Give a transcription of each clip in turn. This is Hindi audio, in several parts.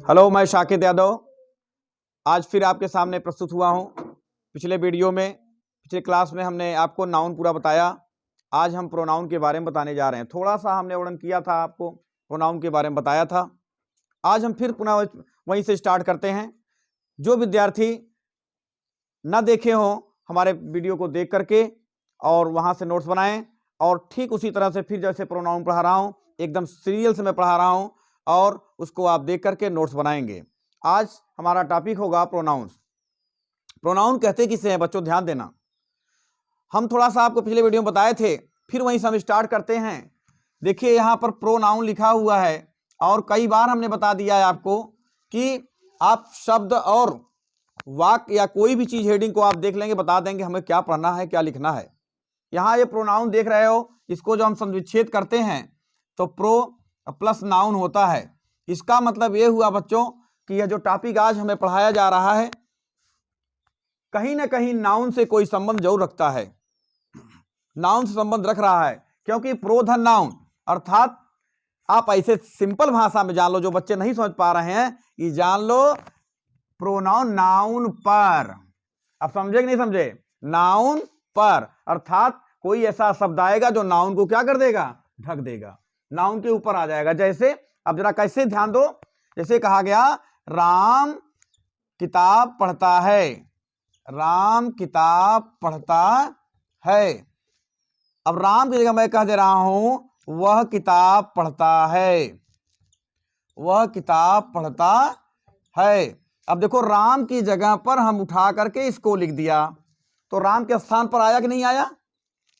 हेलो, मैं शाकिर यादव आज फिर आपके सामने प्रस्तुत हुआ हूं। पिछले क्लास में हमने आपको नाउन पूरा बताया। आज हम प्रोनाउन के बारे में बताने जा रहे हैं। थोड़ा सा हमने वर्णन किया था, आपको प्रोनाउन के बारे में बताया था। आज हम फिर पुनः वहीं से स्टार्ट करते हैं। जो विद्यार्थी न देखे हों, हमारे वीडियो को देख करके और वहाँ से नोट्स बनाएं, और ठीक उसी तरह से फिर जैसे प्रोनाउन पढ़ा रहा हूँ, एकदम सीरियल से मैं पढ़ा रहा हूँ, और उसको आप देख करके नोट्स बनाएंगे। आज हमारा टॉपिक होगा प्रोनाउंस। प्रोनाउन कहते किसे हैं बच्चों, ध्यान देना। हम थोड़ा सा आपको पिछले वीडियो में बताए थे, फिर वहीं से हम स्टार्ट करते हैं। देखिए यहाँ पर प्रोनाउन लिखा हुआ है, और कई बार हमने बता दिया है आपको कि आप शब्द और वाक्य या कोई भी चीज हेडिंग को आप देख लेंगे, बता देंगे हमें क्या पढ़ना है, क्या लिखना है। यहाँ ये प्रोनाउन देख रहे हो, इसको जो हम संविच्छेद करते हैं तो प्रो प्लस नाउन होता है। इसका मतलब ये हुआ बच्चों कि यह जो टॉपिक आज हमें पढ़ाया जा रहा है, कहीं ना कहीं नाउन से कोई संबंध जरूर रखता है। नाउन से संबंध रख रहा है, क्योंकि प्रो धन नाउन, अर्थात आप ऐसे सिंपल भाषा में जान लो, जो बच्चे नहीं समझ पा रहे हैं ये जान लो, प्रोनाउन नाउन पर। आप समझे कि नहीं समझे? नाउन पर अर्थात कोई ऐसा शब्द आएगा जो नाउन को क्या कर देगा, ढक देगा, नाउन के ऊपर आ जाएगा। जैसे अब जरा कैसे ध्यान दो, जैसे कहा गया राम किताब पढ़ता है, राम किताब पढ़ता है। अब राम की जगह मैं कह दे रहा हूं वह किताब पढ़ता है, वह किताब पढ़ता है। अब देखो राम की जगह पर हम उठा करके इसको लिख दिया, तो राम के स्थान पर आया कि नहीं आया?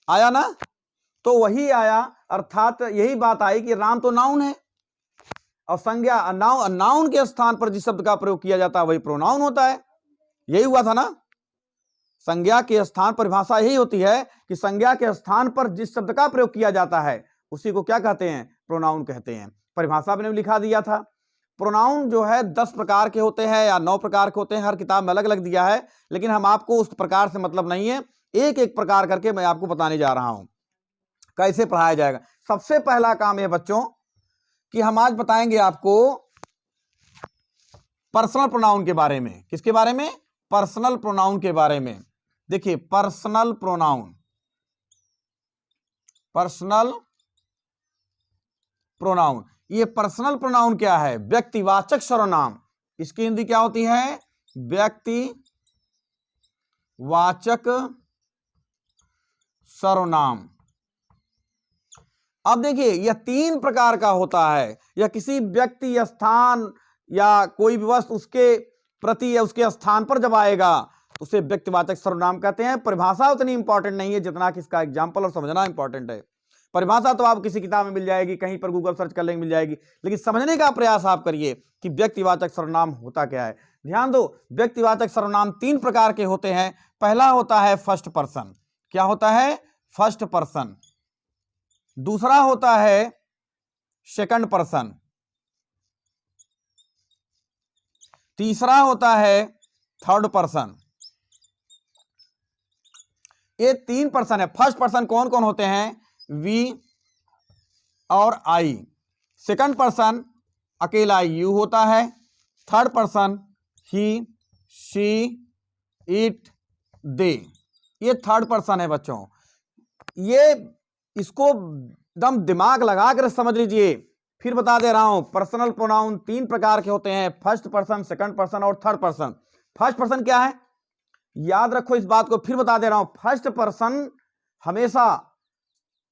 आया ना? तो वही आया, अर्थात यही बात आई कि राम तो नाउन है, और संज्ञा नाउन के स्थान पर जिस शब्द का प्रयोग किया जाता है वही प्रोनाउन होता है। यही हुआ था ना? संज्ञा के स्थान परिभाषा यही होती है कि संज्ञा के स्थान पर जिस शब्द का प्रयोग किया जाता है उसी को क्या कहते हैं, प्रोनाउन कहते हैं। परिभाषा मैंने लिखा दिया था। प्रोनाउन जो है 10 प्रकार के होते हैं या 9 प्रकार के होते हैं, हर किताब में अलग अलग दिया है, लेकिन हम आपको उस प्रकार से मतलब नहीं है, एक एक प्रकार करके मैं आपको बताने जा रहा हूं कैसे पढ़ाया जाएगा। सबसे पहला काम है बच्चों कि हम आज बताएंगे आपको पर्सनल प्रोनाउन के बारे में। किसके बारे में? पर्सनल प्रोनाउन के बारे में। देखिए पर्सनल प्रोनाउन, पर्सनल प्रोनाउन, ये पर्सनल प्रोनाउन क्या है? व्यक्तिवाचक सर्वनाम। इसकी हिंदी क्या होती है? व्यक्तिवाचक सर्वनाम। अब देखिए यह 3 प्रकार का होता है। यह किसी व्यक्ति या स्थान या कोई भी वस्तु उसके प्रति या उसके स्थान पर जब आएगा तो उसे व्यक्तिवाचक सर्वनाम कहते हैं। परिभाषा उतनी इंपॉर्टेंट नहीं है जितना कि इसका एग्जाम्पल और समझना इंपॉर्टेंट है। परिभाषा तो आप किसी किताब में मिल जाएगी, कहीं पर गूगल सर्च कर लेंगे मिल जाएगी, लेकिन समझने का प्रयास आप करिए कि व्यक्तिवाचक सर्वनाम होता क्या है। ध्यान दो, व्यक्तिवाचक सर्वनाम 3 प्रकार के होते हैं। पहला होता है फर्स्ट पर्सन। क्या होता है? First person. दूसरा होता है सेकंड पर्सन। तीसरा होता है थर्ड पर्सन। ये 3 पर्सन है। फर्स्ट पर्सन कौन कौन होते हैं? वी और आई। सेकंड पर्सन अकेला यू होता है। Third person he, she, it, they. ये थर्ड पर्सन है बच्चों। ये इसको एकदम दिमाग लगा कर समझ लीजिए। फिर बता दे रहा हूं, पर्सनल प्रोनाउन 3 प्रकार के होते हैं, फर्स्ट पर्सन, सेकंड पर्सन और थर्ड पर्सन। फर्स्ट पर्सन क्या है? याद रखो इस बात को, फिर बता दे रहा हूं। फर्स्ट पर्सन हमेशा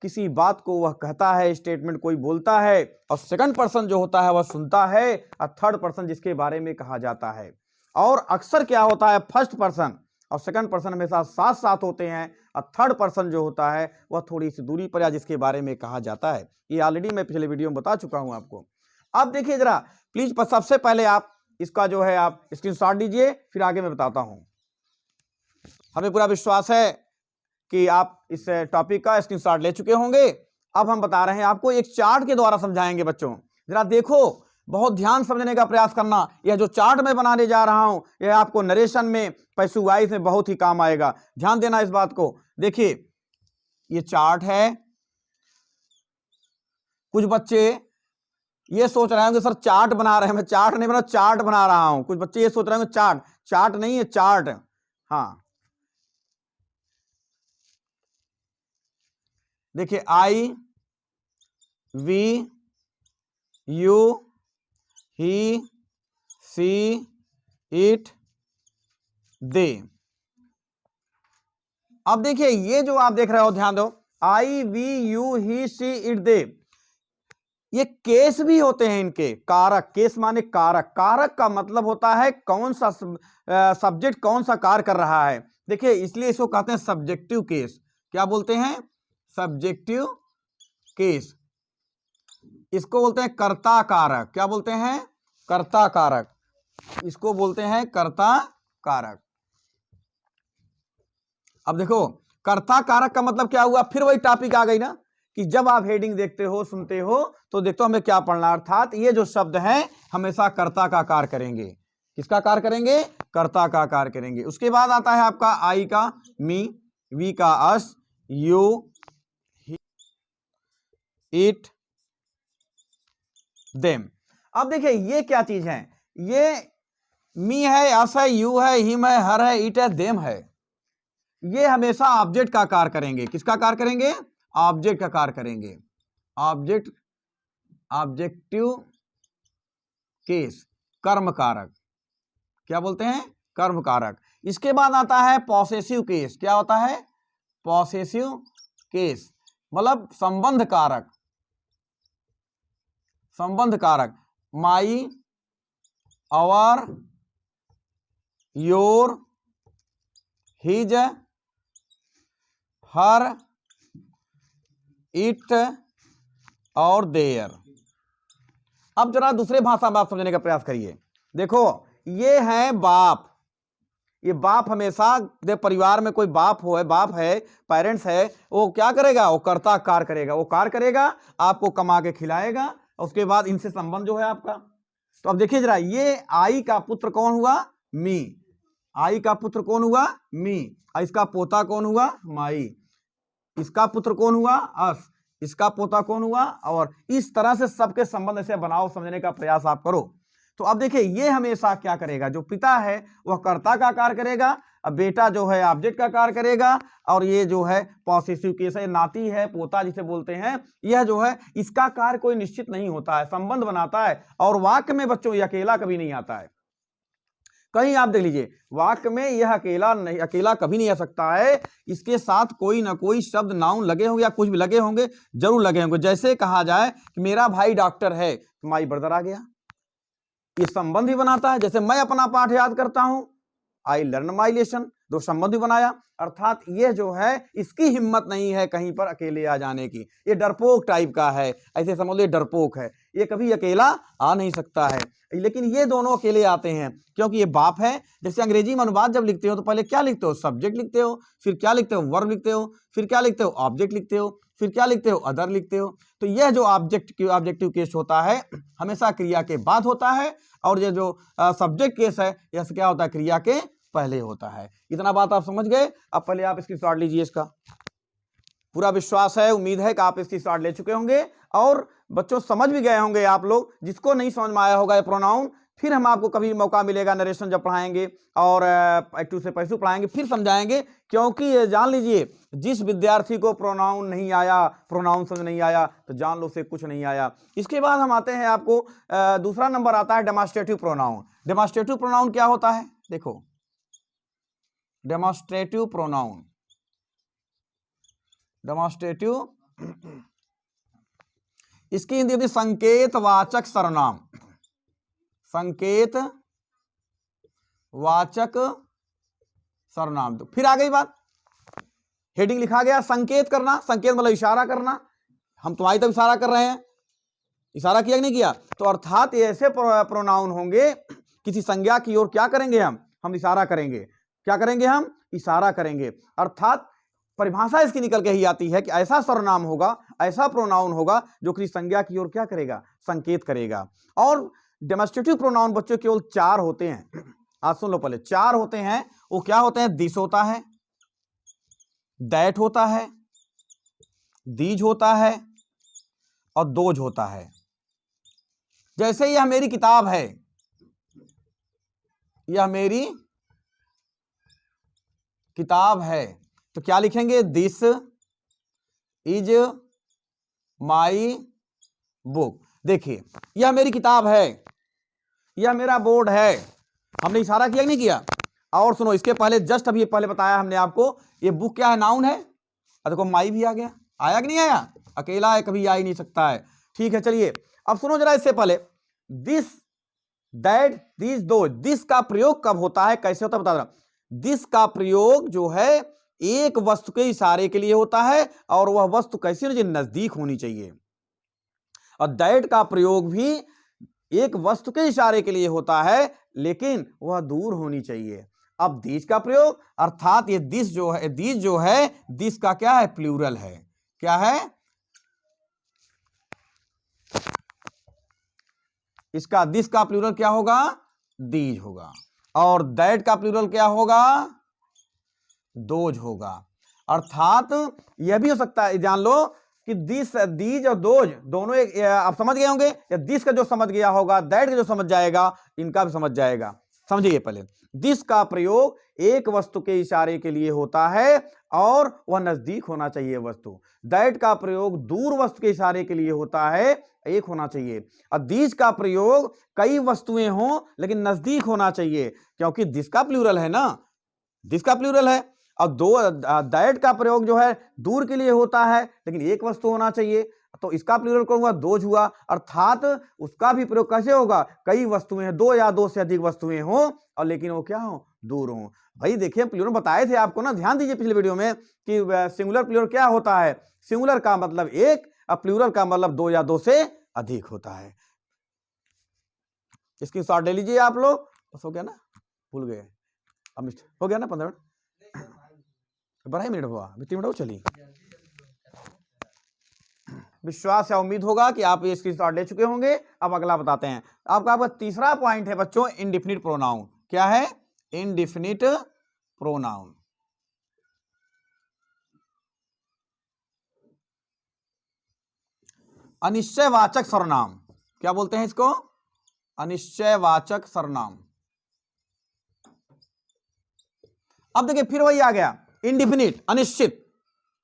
किसी बात को वह कहता है, स्टेटमेंट कोई बोलता है, और सेकंड पर्सन जो होता है वह सुनता है, और थर्ड पर्सन जिसके बारे में कहा जाता है। और अक्सर क्या होता है, फर्स्ट पर्सन और सेकंड पर्सन हमेशा साथ साथ होते हैं, और थर्ड पर्सन जो होता है वह थोड़ी सी दूरी पर या जिसके बारे में कहा जाता है। ये ऑलरेडी मैं पिछले वीडियो में बता चुका हूं आपको। अब देखिए जरा प्लीज, सबसे पहले आप इसका जो है आप स्क्रीनशॉट लीजिए, फिर आगे मैं बताता हूं। हमें पूरा विश्वास है कि आप इस टॉपिक का स्क्रीनशॉट ले चुके होंगे। अब हम बता रहे हैं आपको, एक चार्ट के द्वारा समझाएंगे बच्चों। जरा देखो, बहुत ध्यान समझने का प्रयास करना। यह जो चार्ट मैं बनाने जा रहा हूं यह आपको नरेशन में, पैसू वाइज में बहुत ही काम आएगा। ध्यान देना इस बात को। देखिए ये चार्ट है। कुछ बच्चे ये सोच रहे होंगे सर चार्ट बना रहे हैं, मैं चार्ट नहीं बना, चार्ट बना रहा हूं। कुछ बच्चे ये सोच रहे होंगे चार्ट, चार्ट नहीं है चार्ट। हाँ देखिए I we you he she it they. अब देखिए ये जो आप देख रहे हो, ध्यान दो, I we you he she it they, ये केस भी होते हैं इनके, कारक। केस माने कारक, कारक का मतलब होता है कौन सा सब्जेक्ट कौन सा कार्य कर रहा है। देखिए इसलिए इसको कहते हैं सब्जेक्टिव केस। क्या बोलते हैं? Subjective case. इसको बोलते हैं कर्ता कारक। क्या बोलते हैं? कर्ता कारक। इसको बोलते हैं कर्ता कारक। अब देखो कर्ता कारक का मतलब क्या हुआ, फिर वही टॉपिक आ गई ना कि जब आप हेडिंग देखते हो सुनते हो तो देखते हो हमें क्या पढ़ना, अर्थात ये जो शब्द हैं हमेशा कर्ता का कार्य करेंगे। किसका कार्य करेंगे? कर्ता का कार्य करेंगे। उसके बाद आता है आपका आई का मी, वी का अस, यू इट देम। अब देखिए ये क्या चीज है, ये मी है, अस है, यू है, हिम है, हर है, इट है, देम है। ये हमेशा ऑब्जेक्ट का कार्य करेंगे। किसका कार्य करेंगे? ऑब्जेक्ट का कार्य करेंगे। ऑब्जेक्ट, ऑब्जेक्टिव केस, कर्म कारक। क्या बोलते हैं? कर्म कारक। इसके बाद आता है पॉसेसिव केस। क्या होता है? पॉसेसिव केस मतलब संबंध कारक। संबंध कारक, my, our, your, his, her, it और देयर। अब जरा दूसरे भाषा में आप समझने का प्रयास करिए। देखो ये है बाप, ये बाप हमेशा परिवार में कोई बाप हो, बाप है, पेरेंट्स है, वो क्या करेगा? वो कर्ता कार्य करेगा। वो कार्य करेगा, आपको कमा के खिलाएगा, उसके बाद इनसे संबंध जो है आपका। तो अब देखिए जरा, ये आई का पुत्र कौन हुआ? मी। आई का पुत्र कौन हुआ? मी। इसका पोता कौन हुआ? माई। इसका पुत्र कौन हुआ? अस। इसका पोता कौन हुआ? और इस तरह से सबके संबंध से बनाओ, समझने का प्रयास आप करो। तो अब देखिए ये हमेशा क्या करेगा, जो पिता है वह कर्ता का कार्य करेगा, अब बेटा जो है ऑब्जेक्ट का कार्य करेगा, और ये जो है पॉसेसिव केस है, नाती है, पोता जिसे बोलते हैं, यह जो है इसका कार्य कोई निश्चित नहीं होता है, संबंध बनाता है। और वाक्य में बच्चों ये अकेला कभी नहीं आता है। कहीं आप देख लीजिए वाक्य में यह अकेला नहीं, अकेला कभी नहीं आ सकता है, इसके साथ कोई ना कोई शब्द नाउन लगे होंगे या कुछ भी लगे होंगे, जरूर लगे होंगे। जैसे कहा जाए कि मेरा भाई डॉक्टर है, माई ब्रदर आ गया, ये संबंध भी बनाता है। जैसे मैं अपना पाठ याद करता हूं, आई लर्न माई लेसन, दो संबंध भी बनाया। अर्थात ये जो है इसकी हिम्मत नहीं है कहीं पर अकेले आ जाने की, ये डरपोक टाइप का है, ऐसे समझ लो डरपोक है, ये कभी अकेला आ नहीं सकता है। लेकिन ये दोनों अकेले आते हैं क्योंकि ये बाप है। जैसे अंग्रेजी में अनुवाद जब लिखते हो तो पहले क्या लिखते हो? सब्जेक्ट लिखते हो, फिर क्या लिखते हो? वर्ब लिखते हो, फिर क्या लिखते हो? ऑब्जेक्ट लिखते हो, फिर क्या लिखते हो? अदर लिखते हो। तो यह जो ऑब्जेक्टिव केस होता है हमेशा क्रिया के बाद होता है, और ये जो सब्जेक्ट केस है यह क्या होता है? क्रिया के पहले होता है। इतना बात आप समझ गए? अब पहले आप इसकी स्टार्ट लीजिए। इसका पूरा विश्वास है, उम्मीद है कि आप इसकी स्टार्ट ले चुके होंगे और बच्चों समझ भी गए होंगे आप लोग। जिसको नहीं समझ में आया होगा ये प्रोनाउन, फिर हम आपको कभी मौका मिलेगा नरेशन जब पढ़ाएंगे और एक्टिव से पैसिव पढ़ाएंगे, फिर समझाएंगे। क्योंकि जान लीजिए जिस विद्यार्थी को प्रोनाउन नहीं आया, प्रोनाउन समझ नहीं आया, तो जान लो उसे कुछ नहीं आया। इसके बाद हम आते हैं आपको दूसरा नंबर आता है डेमोन्स्ट्रेटिव प्रोनाउन। डेमोन्स्ट्रेटिव प्रोनाउन क्या होता है? देखो डेमोन्स्ट्रेटिव प्रोनाउन, डेमोन्स्ट्रेटिव इसकी हिंदी होती है संकेतवाचक सर्वनाम। संकेत वाचक सर्वनाम। तो फिर आ गई बात, हेडिंग लिखा गया संकेत करना, संकेत मतलब इशारा करना। हम तुम्हारी तरफ इशारा कर रहे हैं, इशारा किया कि नहीं किया? तो अर्थात ऐसे प्रोनाउन होंगे किसी संज्ञा की ओर क्या करेंगे? हम इशारा करेंगे। क्या करेंगे? हम इशारा करेंगे। अर्थात परिभाषा इसकी निकल के ही आती है कि ऐसा सर्वनाम होगा, ऐसा प्रोनाउन होगा जो किसी संज्ञा की ओर क्या करेगा? संकेत करेगा। और डेमोन्स्ट्रेटिव प्रोनाउन बच्चों केवल 4 होते हैं। आज सुन लो पहले, 4 होते हैं। वो क्या होते हैं? दिस होता है, दैट होता है, दीज होता है और दोज होता है। जैसे यह मेरी किताब है, यह मेरी किताब है, तो क्या लिखेंगे? This is my book. देखिए यह मेरी किताब है, यह मेरा बोर्ड है। हमने इशारा किया कि नहीं किया? और सुनो, इसके पहले जस्ट अभी पहले बताया हमने आपको, ये बुक क्या है? नाउन है। देखो माई भी आ गया, आया कि नहीं आया? अकेला है, कभी आ ही नहीं सकता है। ठीक है, चलिए अब सुनो जरा, इससे पहले दिस, दैट, दिस, दो, दिस का प्रयोग कब होता है, कैसे होता है बता रहा। दिस का प्रयोग जो है एक वस्तु के इशारे के लिए होता है, और वह वस्तु कैसी होनी चाहिए? नजदीक होनी चाहिए। और दैट का प्रयोग भी एक वस्तु के इशारे के लिए होता है, लेकिन वह दूर होनी चाहिए। अब दिस का प्रयोग, अर्थात ये दिस जो है, दिस जो है, दिस का क्या है? प्लूरल है। क्या है? इसका दिस का प्लूरल क्या होगा? दीज होगा। और दैट का प्लूरल क्या होगा? दोज होगा। अर्थात यह भी हो सकता है, जान लो कि दिस, दीज और दोज दोनों एक, आप समझ गए होंगे। या दिस का जो समझ गया होगा, दैट का जो समझ जाएगा, इनका भी समझ जाएगा। समझिए पहले, दिस का प्रयोग एक वस्तु के इशारे के लिए होता है और वह नजदीक होना चाहिए वस्तु। दैट का प्रयोग दूर वस्तु के इशारे के लिए होता है, एक होना चाहिए। और दिस का प्रयोग कई वस्तुएं हों लेकिन नजदीक होना चाहिए, क्योंकि दिस का प्लूरल है ना, दिस का प्लूरल है। और दो, दैट का प्रयोग जो है दूर के लिए होता है लेकिन एक वस्तु होना चाहिए, तो इसका प्लूरल कौन हुआ? दोज हुआ। अर्थात उसका भी प्रयोग कैसे होगा? कई वस्तुएं हैं, दो या दो से अधिक वस्तुएं हो, और लेकिन वो क्या हो? दूर हो। भाई देखिए, प्लूरल बताए थे आपको ना, ध्यान दीजिए पिछले वीडियो में कि सिंगुलर प्लूरल क्या होता है। सिंगुलर का मतलब एक, और प्लूरल का मतलब दो या दो से अधिक होता है। इसकी शॉर्ट ले लीजिए आप लोग। बस हो गया ना, भूल गए, अब हो गया ना 15 मिनट, 12 मिनट हुआ, अभी 3 मिनट हो। चलिए, विश्वास या उम्मीद होगा कि आप ये स्क्रीनशॉट ले चुके होंगे। अब अगला बताते हैं आपका तीसरा पॉइंट है बच्चों, इनडिफिनिट प्रोनाउन। क्या है? Indefinite pronoun. अनिश्चयवाचक सर्वनाम। क्या बोलते हैं इसको? अनिश्चयवाचक सर्वनाम। अब देखिए फिर वही आ गया, इनडिफिनिट, अनिश्चित।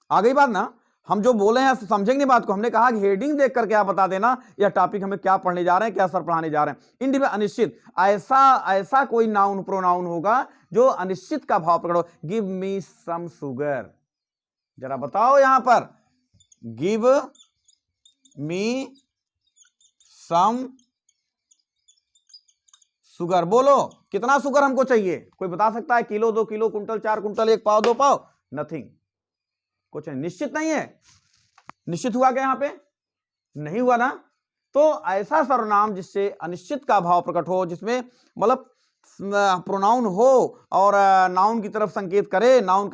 आ गई बात ना? हम जो बोले हैं समझेंगे बात को। हमने कहा कि हेडिंग देख करके आप बता देना यह टॉपिक हमें क्या पढ़ने जा रहे हैं, क्या सर पढ़ाने जा रहे हैं। इनडिफिनिट, अनिश्चित। ऐसा कोई नाउन, प्रोनाउन होगा जो अनिश्चित का भाव प्रकट हो। गिव मी सम शुगर, जरा बताओ यहां पर, गिव मी सम शुगर। बोलो कितना शुगर हमको चाहिए? कोई बता सकता है? किलो, 2 किलो, कुंटल, 4 कुंटल, 1 पाव, 2 पाव? नथिंग, कुछ नहीं, निश्चित नहीं है। निश्चित हुआ क्या यहां पे? नहीं हुआ ना। तो ऐसा सर्वनाम जिससे अनिश्चित का भाव प्रकट हो, जिसमें मतलब प्रोनाउन हो और नाउन की तरफ संकेत करे, नाउन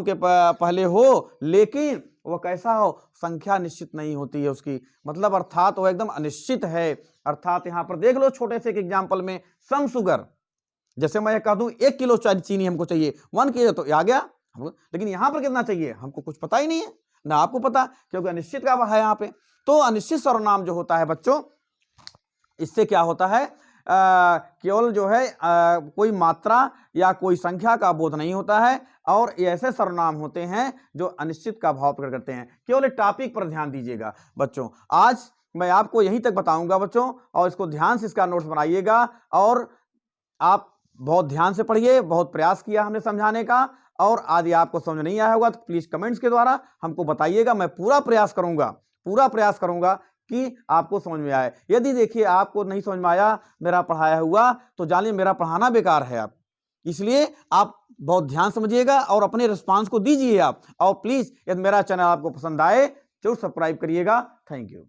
के पहले हो, लेकिन वह कैसा हो? संख्या निश्चित नहीं होती है उसकी, मतलब अर्थात वह एकदम अनिश्चित है। अर्थात यहां पर देख लो छोटे से एक एग्जाम्पल में, सम शुगर, जैसे मैं कह दूं 1 किलो चीनी हमको चाहिए, 1 किलो, तो आ गया। लेकिन यहां पर कितना चाहिए हमको कुछ पता ही नहीं है, ना आपको पता, क्योंकि अनिश्चित का है यहां पे। तो अनिश्चित सर्वनाम जो होता है बच्चों, इससे क्या होता है? केवल जो है कोई मात्रा या कोई संख्या का बोध नहीं होता है, और ऐसे सर्वनाम होते हैं जो अनिश्चित का भाव प्रकट करते हैं। केवल टॉपिक पर ध्यान दीजिएगा बच्चों, आज मैं आपको यहीं तक बताऊंगा बच्चों, और इसको ध्यान से इसका नोट्स बनाइएगा, और आप बहुत ध्यान से पढ़िए। बहुत प्रयास किया हमने समझाने का, और यदि आपको समझ नहीं आया होगा तो प्लीज कमेंट्स के द्वारा हमको बताइएगा। मैं पूरा प्रयास करूंगा कि आपको समझ में आए। यदि देखिए आपको नहीं समझ में आया मेरा पढ़ाया हुआ, तो जानिए मेरा पढ़ाना बेकार है आप। इसलिए आप बहुत ध्यान समझिएगा और अपने रिस्पांस को दीजिए आप। और प्लीज यदि मेरा चैनल आपको पसंद आए जरूर सब्सक्राइब करिएगा। Thank you.